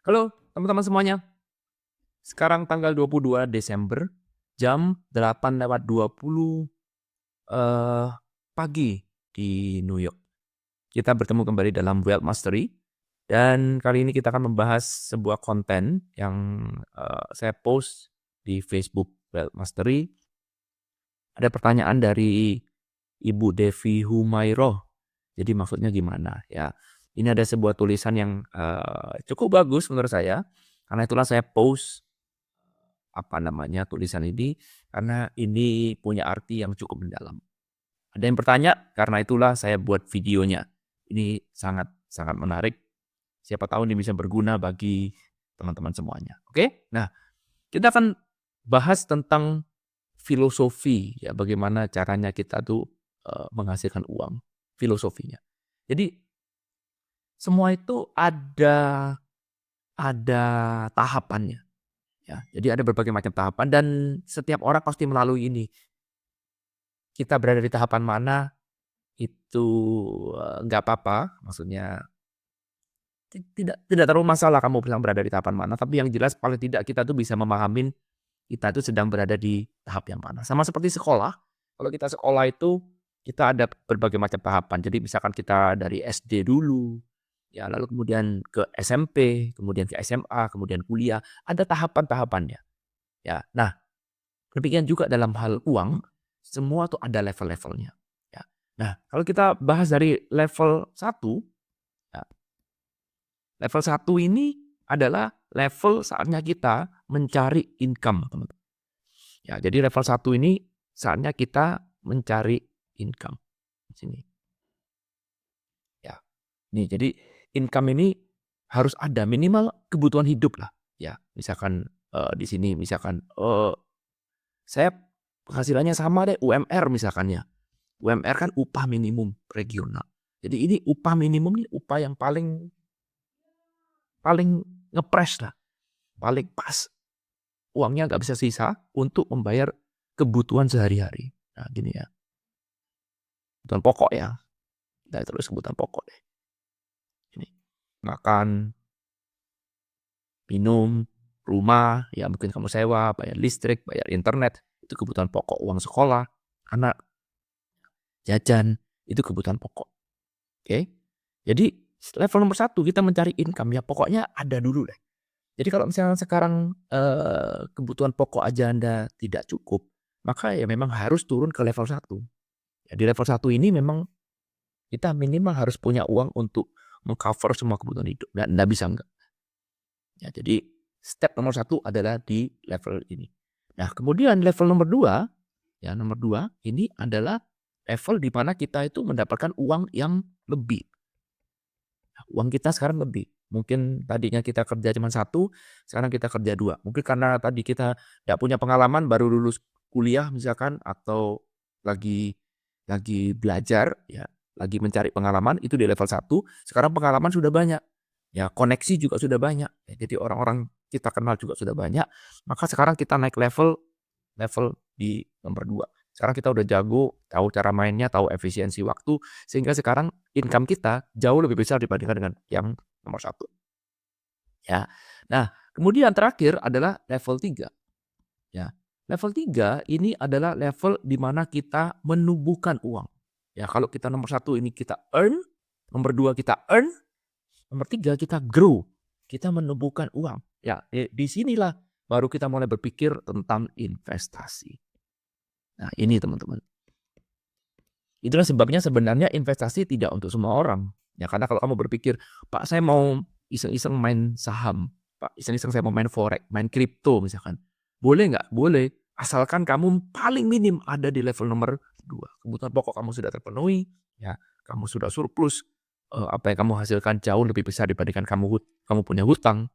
Halo teman-teman semuanya. Sekarang tanggal 22 Desember jam 8:20 eh, pagi di New York. Kita bertemu kembali dalam Wealth Mastery dan kali ini kita akan membahas sebuah konten yang saya post di Facebook Wealth Mastery. Ada pertanyaan dari Ibu Devi Humairoh. Jadi maksudnya gimana ya? Ini ada sebuah tulisan yang cukup bagus menurut saya. Karena itulah saya post tulisan ini karena ini punya arti yang cukup mendalam. Ada yang bertanya, karena itulah saya buat videonya. Ini sangat sangat menarik. Siapa tahu ini bisa berguna bagi teman-teman semuanya. Oke? Nah, kita akan bahas tentang filosofi ya, bagaimana caranya kita tuh menghasilkan uang, filosofinya. Jadi semua itu ada tahapannya. Ya, jadi ada berbagai macam tahapan dan setiap orang pasti melalui ini. Kita berada di tahapan mana itu nggak apa-apa, maksudnya tidak terlalu masalah kamu sedang berada di tahapan mana, tapi yang jelas paling tidak kita tuh bisa memahamin kita itu sedang berada di tahap yang mana. Sama seperti sekolah, kalau kita sekolah itu kita ada berbagai macam tahapan. Jadi misalkan kita dari SD dulu, ya lalu kemudian ke SMP, kemudian ke SMA, kemudian kuliah, ada tahapan-tahapannya. Ya, nah demikian juga dalam hal uang, semua tuh ada level-levelnya, ya. Nah, kalau kita bahas dari level satu, ya, level satu ini adalah level saatnya kita mencari income, teman-teman. Ya, jadi level satu ini saatnya kita mencari income. Di sini. Ya. Nih, jadi income ini harus ada minimal kebutuhan hidup lah. Ya, misalkan di sini misalkan saya penghasilannya sama deh UMR misalkan ya. UMR kan upah minimum regional. Jadi ini upah minimum ini upah yang paling paling ngepres lah, paling pas. Uangnya nggak bisa sisa untuk membayar kebutuhan sehari-hari. Nah gini ya, kebutuhan pokok ya. Kita terus kebutuhan pokok deh. Ini makan, minum, rumah, ya mungkin kamu sewa, bayar listrik, bayar internet, itu kebutuhan pokok. Uang sekolah, anak, jajan, itu kebutuhan pokok. Oke. Jadi level nomor satu kita mencari income ya pokoknya ada dulu deh. Jadi kalau misalnya sekarang kebutuhan pokok aja Anda tidak cukup, maka ya memang harus turun ke level satu. Ya, di level satu ini memang kita minimal harus punya uang untuk meng-cover semua kebutuhan hidup. Nggak bisa enggak. Ya, jadi step nomor satu adalah di level ini. Nah kemudian level nomor dua, ya nomor dua ini adalah level di mana kita itu mendapatkan uang yang lebih. Uang kita sekarang lebih. Mungkin tadinya kita kerja cuma satu, sekarang kita kerja dua. Mungkin karena tadi kita nggak punya pengalaman, baru lulus kuliah misalkan, atau lagi belajar, ya, lagi mencari pengalaman, itu di level satu. Sekarang pengalaman sudah banyak. Ya, koneksi juga sudah banyak. Ya, jadi orang-orang kita kenal juga sudah banyak. Maka sekarang kita naik level di nomor dua. Sekarang kita udah jago, tahu cara mainnya, tahu efisiensi waktu, sehingga sekarang income kita jauh lebih besar dibandingkan dengan yang nomor satu. Ya. Nah, kemudian terakhir adalah level 3. Ya. Level 3 ini adalah level di mana kita menumbuhkan uang. Ya, kalau kita nomor satu ini kita earn, nomor 2 kita earn, nomor 3 kita grow. Kita menumbuhkan uang. Ya, di sinilah baru kita mulai berpikir tentang investasi. Nah, ini teman-teman. Itulah sebabnya sebenarnya investasi tidak untuk semua orang. Ya karena kalau kamu berpikir, "Pak, saya mau iseng-iseng main saham. Pak, iseng-iseng saya mau main forex, main kripto misalkan." Boleh nggak? Boleh. Asalkan kamu paling minim ada di level nomor 2. Kebutuhan pokok kamu sudah terpenuhi, ya, kamu sudah surplus, apa yang kamu hasilkan jauh lebih besar dibandingkan kamu punya hutang,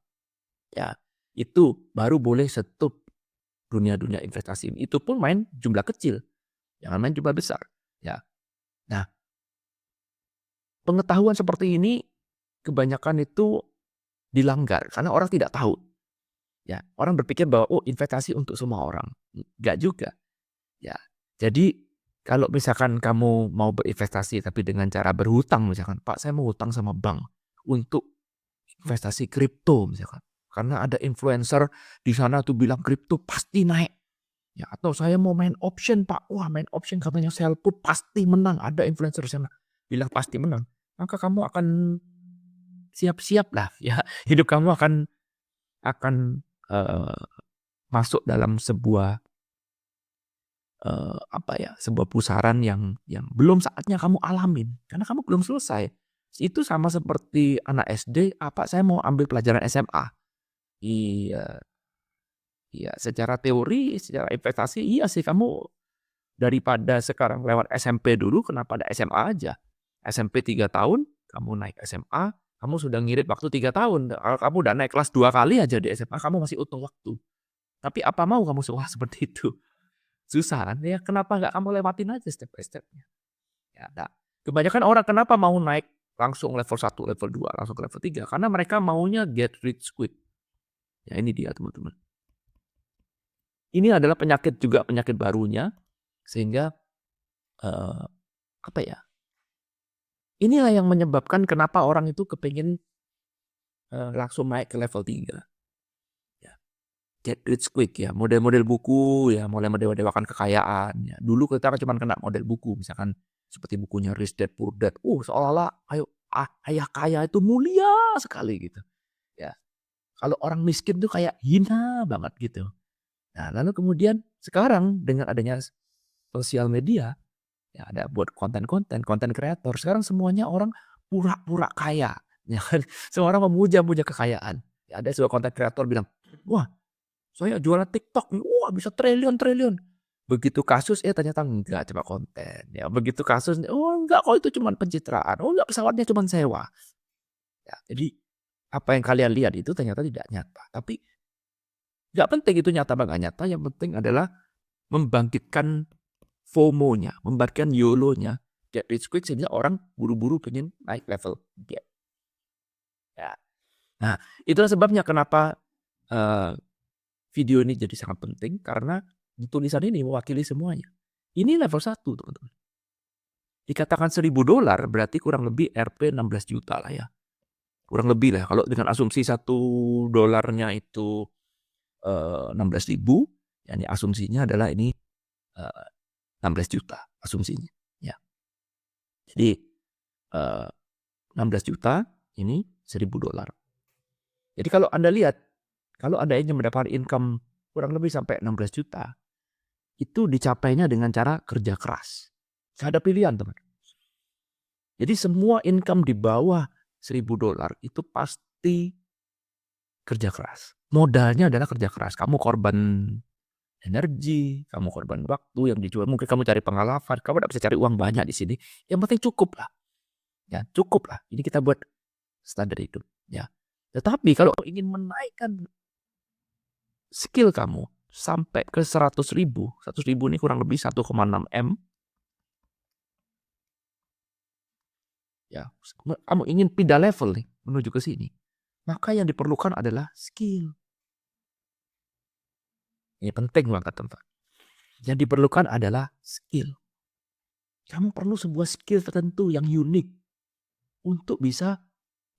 ya. Itu baru boleh stop dunia-dunia investasi. Itu pun main jumlah kecil, jangan main jumlah besar, ya. Nah, pengetahuan seperti ini kebanyakan itu dilanggar karena orang tidak tahu. Ya, orang berpikir bahwa oh investasi untuk semua orang. Enggak juga. Ya. Jadi kalau misalkan kamu mau berinvestasi tapi dengan cara berhutang misalkan, Pak saya mau hutang sama bank untuk investasi kripto misalkan. Karena ada influencer di sana tuh bilang kripto pasti naik. Ya, atau saya mau main option Pak, wah main option katanya sell put pasti menang, ada influencer di sana bilang pasti menang. Maka kamu akan siap-siap lah ya, hidup kamu akan, masuk dalam sebuah, apa ya, sebuah pusaran yang belum saatnya kamu alamin, karena kamu belum selesai. Itu sama seperti anak SD, apa saya mau ambil pelajaran SMA. Iya iya, secara teori, secara investasi iya sih kamu daripada sekarang lewat SMP dulu, kenapa ada SMA aja. SMP 3 tahun, kamu naik SMA, kamu sudah ngirit waktu 3 tahun. Kalau kamu udah naik kelas 2 kali aja di SMA, kamu masih utuh waktu. Tapi apa mau kamu sekolah seperti itu? Susah kan? Ya kenapa nggak kamu lewatin aja step by step-nya. Ya, nah, kebanyakan orang kenapa mau naik langsung level 1, level 2, langsung ke level 3? Karena mereka maunya get rich quick. Ya ini dia teman-teman. Ini adalah penyakit juga, penyakit barunya, sehingga, eee, apa ya, inilah yang menyebabkan kenapa orang itu kepingin, langsung naik ke level 3. Ya, get rich quick ya, model-model buku ya, mulai mendewa-dewakan kekayaan ya. Dulu kita kan cuman kena model buku, misalkan seperti bukunya Rich Dad Poor Dad. Seolah-olah ayo, ayah kaya itu mulia sekali gitu, ya. Kalau orang miskin tuh kayak hina banget gitu. Nah, lalu kemudian sekarang dengan adanya sosial media, ya ada buat konten-konten, konten kreator. Sekarang semuanya orang pura-pura kaya, ya kan. Semua orang memuja-muja kekayaan. Ya, ada sebuah konten kreator bilang, "Wah, saya jualan TikTok nih, wah bisa triliun-triliun." Begitu kasus, ternyata enggak, cuma konten. Ya, begitu kasus, "Oh enggak kok, itu cuma pencitraan. Oh enggak, pesawatnya cuma sewa." Ya, jadi apa yang kalian lihat itu ternyata tidak nyata. Tapi nggak penting itu nyata apa nggak nyata, yang penting adalah membangkitkan FOMO-nya, membangkitkan YOLO-nya, get rich quick sehingga orang buru-buru pengen naik level dia. Ya. Nah, itulah sebabnya kenapa, eee, video ini jadi sangat penting karena tulisan ini mewakili semuanya. Ini level 1 teman-teman. Dikatakan $1.000 berarti kurang lebih Rp 16 juta lah ya. Kurang lebih lah kalau dengan asumsi $1 itu, 16.000, yakni asumsinya adalah ini, 16 juta asumsinya, ya. Jadi, eee, 16 juta ini $1.000. Jadi kalau Anda lihat, kalau Anda ingin mendapatkan income kurang lebih sampai 16 juta, itu dicapainya dengan cara kerja keras. Nggak ada pilihan teman. Jadi semua income di bawah $1.000 itu pasti kerja keras. Modalnya adalah kerja keras. Kamu korban energi, kamu korban waktu yang dijual. Mungkin kamu cari pengalaman, kamu tidak bisa cari uang banyak di sini. Yang penting cukup lah. Ya, cukup lah. Ini kita buat standar hidup. Ya. Tetapi kalau ingin menaikkan skill kamu sampai ke 100.000, 100.000 ini kurang lebih 1,6 M. Ya, kamu ingin pindah level nih menuju ke sini. Maka yang diperlukan adalah skill. Ini penting banget teman. Yang diperlukan adalah skill. Kamu perlu sebuah skill tertentu yang unik untuk bisa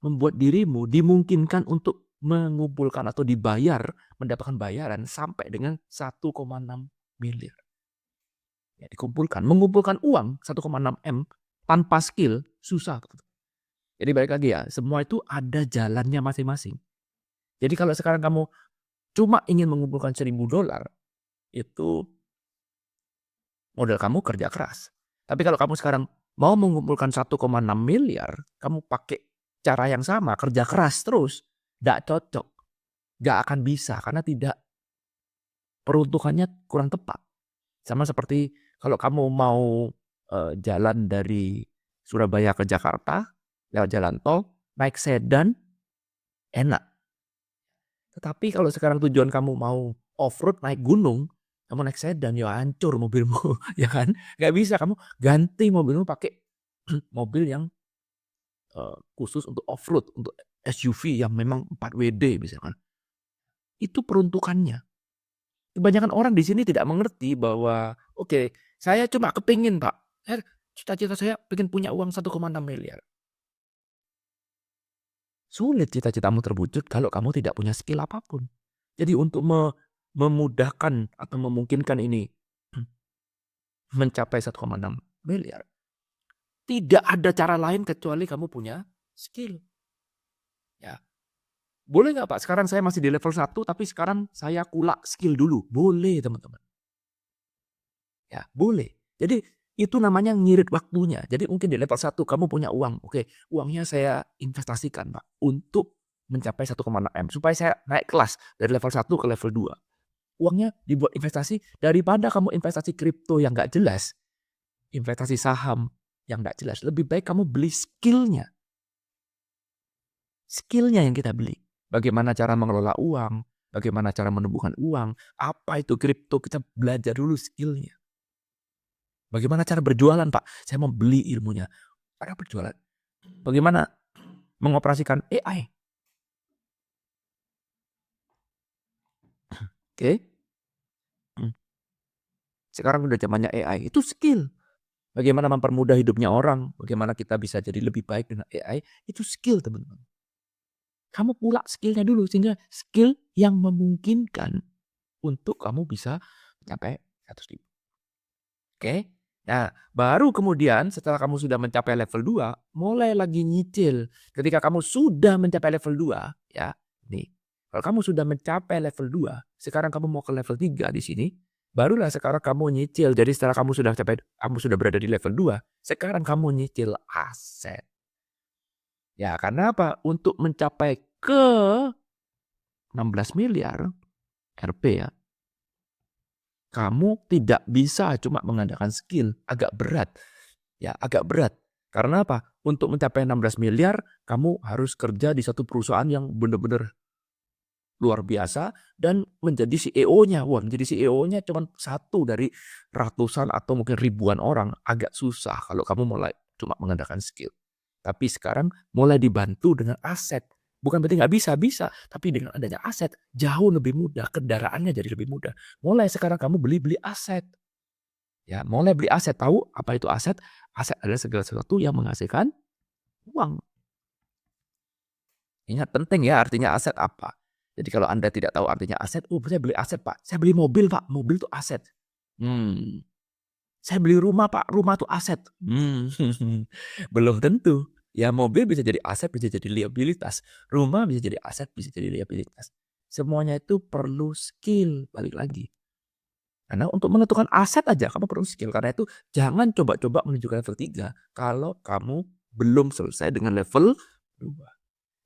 membuat dirimu dimungkinkan untuk mengumpulkan atau dibayar, mendapatkan bayaran sampai dengan 1,6 miliar. Ya, dikumpulkan, mengumpulkan uang 1,6 M tanpa skill susah. Jadi balik lagi ya, semua itu ada jalannya masing-masing. Jadi kalau sekarang kamu cuma ingin mengumpulkan $1.000, itu modal kamu kerja keras. Tapi kalau kamu sekarang mau mengumpulkan 1,6 miliar, kamu pakai cara yang sama, kerja keras terus, nggak cocok. Nggak akan bisa karena tidak, peruntukannya kurang tepat. Sama seperti kalau kamu mau, jalan dari Surabaya ke Jakarta lewat jalan tol, naik sedan enak. Tetapi kalau sekarang tujuan kamu mau off-road naik gunung, kamu naik sedan, ya hancur mobilmu, ya kan? Nggak bisa, kamu ganti mobilmu pakai mobil yang, khusus untuk off-road, untuk SUV yang memang 4WD misalkan. Itu peruntukannya. Kebanyakan orang di sini tidak mengerti bahwa, oke, saya cuma kepingin Pak, cita-cita saya pengen punya uang 1,6 miliar. Sulit cita-citamu terwujud kalau kamu tidak punya skill apapun. Jadi untuk memudahkan atau memungkinkan ini mencapai 1,6 miliar, tidak ada cara lain kecuali kamu punya skill. Ya, boleh nggak Pak, sekarang saya masih di level 1 tapi sekarang saya kulak skill dulu? Boleh teman-teman. Ya, boleh. Jadi itu namanya ngirit waktunya. Jadi mungkin di level 1 kamu punya uang. Oke, uangnya saya investasikan Pak untuk mencapai 1,6 M supaya saya naik kelas dari level 1 ke level 2. Uangnya dibuat investasi daripada kamu investasi kripto yang nggak jelas, investasi saham yang nggak jelas. Lebih baik kamu beli skillnya. Skillnya yang kita beli. Bagaimana cara mengelola uang, bagaimana cara menumbuhkan uang, apa itu kripto, kita belajar dulu skillnya. Bagaimana cara berjualan Pak? Saya mau beli ilmunya. Cara berjualan. Bagaimana mengoperasikan AI? Oke. Sekarang udah zamannya AI. Itu skill. Bagaimana mempermudah hidupnya orang. Bagaimana kita bisa jadi lebih baik dengan AI. Itu skill teman-teman. Kamu pula skillnya dulu. Sehingga skill yang memungkinkan untuk kamu bisa mencapai 100.000. Oke. Nah, baru kemudian setelah kamu sudah mencapai level 2, mulai lagi nyicil. Ketika kamu sudah mencapai level 2, ya, nih. Kalau kamu sudah mencapai level 2, sekarang kamu mau ke level 3 di sini, barulah sekarang kamu nyicil. Jadi setelah kamu sudah berada di level 2, sekarang kamu nyicil aset. Ya, karena apa? Untuk mencapai ke 16 miliar Rp ya, kamu tidak bisa cuma mengandalkan skill, agak berat. Ya, agak berat. Karena apa? Untuk mencapai 16 miliar, kamu harus kerja di satu perusahaan yang benar-benar luar biasa dan menjadi CEO-nya. Wah, menjadi CEO-nya cuma satu dari ratusan atau mungkin ribuan orang. Agak susah kalau kamu mulai cuma mengandalkan skill. Tapi sekarang mulai dibantu dengan aset. Bukan berarti nggak bisa, bisa. Tapi dengan adanya aset, jauh lebih mudah. Kendaraannya jadi lebih mudah. Mulai sekarang kamu beli aset. Ya, mulai beli aset. Tahu apa itu aset? Aset adalah segala sesuatu yang menghasilkan uang. Ingat penting ya artinya aset apa. Jadi kalau Anda tidak tahu artinya aset, oh saya beli aset Pak. Saya beli mobil Pak, mobil itu aset. Saya beli rumah Pak, rumah itu aset. Belum tentu. Ya mobil bisa jadi aset, bisa jadi liabilitas. Rumah bisa jadi aset, bisa jadi liabilitas. Semuanya itu perlu skill, balik lagi. Karena untuk menentukan aset aja kamu perlu skill. Karena itu jangan coba-coba menuju ke level 3 kalau kamu belum selesai dengan level 2.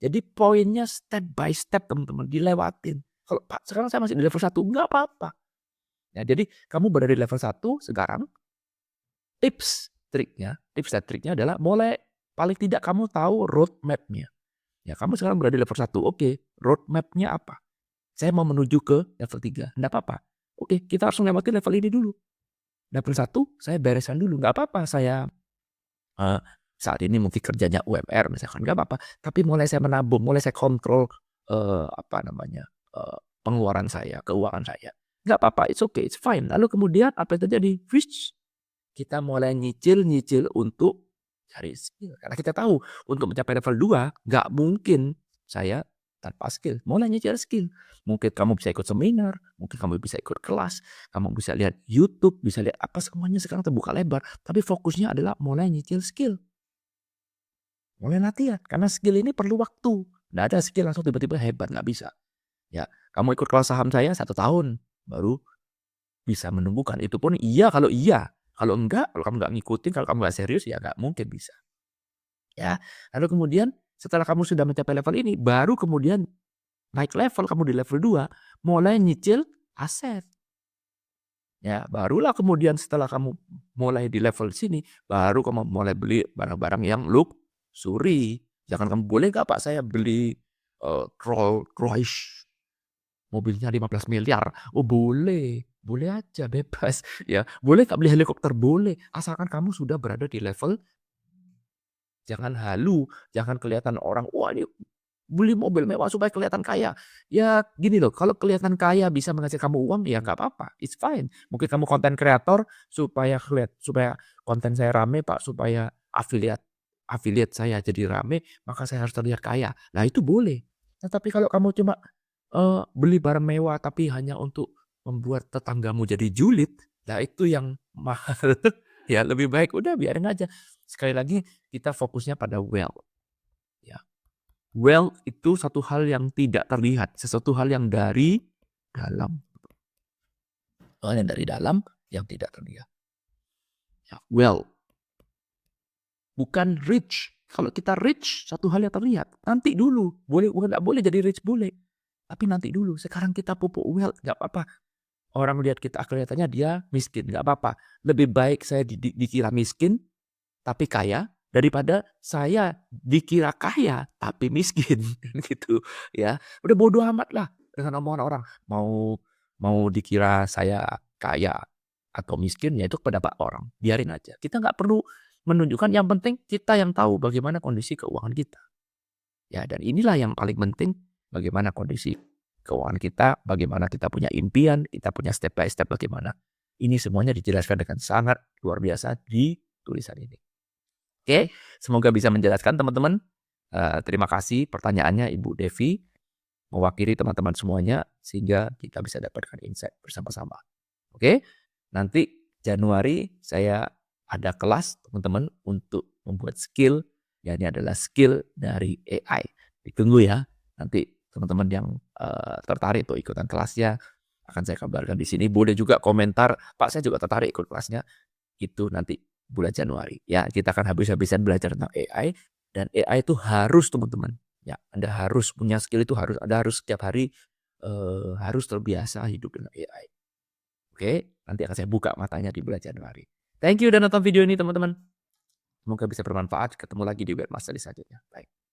Jadi poinnya step by step teman-teman, dilewatin. Kalau Pak sekarang saya masih di level 1, nggak apa-apa. Ya, jadi kamu berada di level 1 sekarang, tips dan triknya adalah mulai paling tidak kamu tahu road map-nya. Ya, kamu sekarang berada di level 1, oke, road map-nya apa? Saya mau menuju ke level 3, enggak apa-apa. Oke, kita harus melewati level ini dulu. Level 1 saya bereskan dulu, nggak apa-apa saya, saat ini mungkin kerjanya UMR misalkan, nggak apa-apa. Tapi mulai saya menabung, mulai saya kontrol, apa namanya, pengeluaran saya, keuangan saya. Nggak apa-apa, it's okay, it's fine. Lalu kemudian apa yang terjadi? Kita mulai nyicil untuk cari skill. Karena kita tahu untuk mencapai level 2 nggak mungkin saya tanpa skill. Mulai nyicil skill. Mungkin kamu bisa ikut seminar, mungkin kamu bisa ikut kelas, kamu bisa lihat YouTube, bisa lihat apa semuanya sekarang terbuka lebar. Tapi fokusnya adalah mulai nyicil skill. Mulai latihan, karena skill ini perlu waktu. Nggak ada skill langsung tiba-tiba hebat, nggak bisa. Ya, kamu ikut kelas saham saya 1 tahun, baru bisa menumbuhkan. Itu pun iya kalau iya. Kalau enggak, kalau kamu nggak ngikutin, kalau kamu nggak serius, ya nggak mungkin bisa. Ya, lalu kemudian setelah kamu sudah mencapai level ini, baru kemudian naik level, kamu di level 2, mulai nyicil aset. Ya, barulah kemudian setelah kamu mulai di level sini, baru kamu mulai beli barang-barang yang luxury. Jangan kamu, "Boleh nggak Pak saya beli, Rolls Royce, mobilnya 15 miliar?" Oh boleh, boleh aja, bebas ya. Boleh nggak beli helikopter? Boleh, asalkan kamu sudah berada di level. Jangan halu, jangan kelihatan orang, "Wah ini beli mobil mewah supaya kelihatan kaya." Ya gini loh, kalau kelihatan kaya bisa menghasilkan kamu uang, ya nggak apa-apa, it's fine. Mungkin kamu konten kreator supaya konten saya rame Pak, supaya affiliate affiliate saya jadi rame, maka saya harus terlihat kaya. Nah itu boleh. Tetapi kalau kamu cuma, beli barang mewah tapi hanya untuk membuat tetanggamu jadi julid, nah itu yang mahal. Ya lebih baik udah biarin aja. Sekali lagi kita fokusnya pada wealth, ya. Wealth itu satu hal yang tidak terlihat, sesuatu hal yang dari dalam. Hal yang dari dalam yang tidak terlihat. Ya, wealth. Bukan rich. Kalau kita rich, satu hal yang terlihat. Nanti dulu. Boleh, nggak boleh jadi rich, boleh. Tapi nanti dulu. Sekarang kita pupuk wealth, nggak apa-apa. Orang lihat kita kelihatannya dia miskin, nggak apa-apa. Lebih baik saya dikira miskin, tapi kaya, daripada saya dikira kaya, tapi miskin. Gitu ya. Udah bodo amat lah dengan omongan orang. Mau mau dikira saya kaya atau miskin, ya itu pendapat orang. Biarin aja. Kita nggak perlu menunjukkan, yang penting kita yang tahu bagaimana kondisi keuangan kita. Ya, dan inilah yang paling penting, bagaimana kondisi keuangan kita, bagaimana kita punya impian, kita punya step by step bagaimana. Ini semuanya dijelaskan dengan sangat luar biasa di tulisan ini. Oke, semoga bisa menjelaskan teman-teman. Terima kasih pertanyaannya Ibu Devi, mewakili teman-teman semuanya, sehingga kita bisa dapatkan insight bersama-sama. Oke, nanti Januari saya ada kelas teman-teman untuk membuat skill, ya ini adalah skill dari AI. Ditunggu ya, nanti teman-teman yang tertarik untuk ikutan kelasnya akan saya kabarkan di sini. Boleh juga komentar, Pak saya juga tertarik ikut kelasnya. Itu nanti bulan Januari. Ya, kita akan habis-habisan belajar tentang AI, dan AI itu harus teman-teman. Ya, Anda harus punya skill itu, Anda harus setiap hari harus terbiasa hidup dengan AI. Oke, nanti akan saya buka matanya di bulan Januari. Thank you udah nonton video ini teman-teman. Semoga bisa bermanfaat. Ketemu lagi di webmaster selanjutnya. Bye.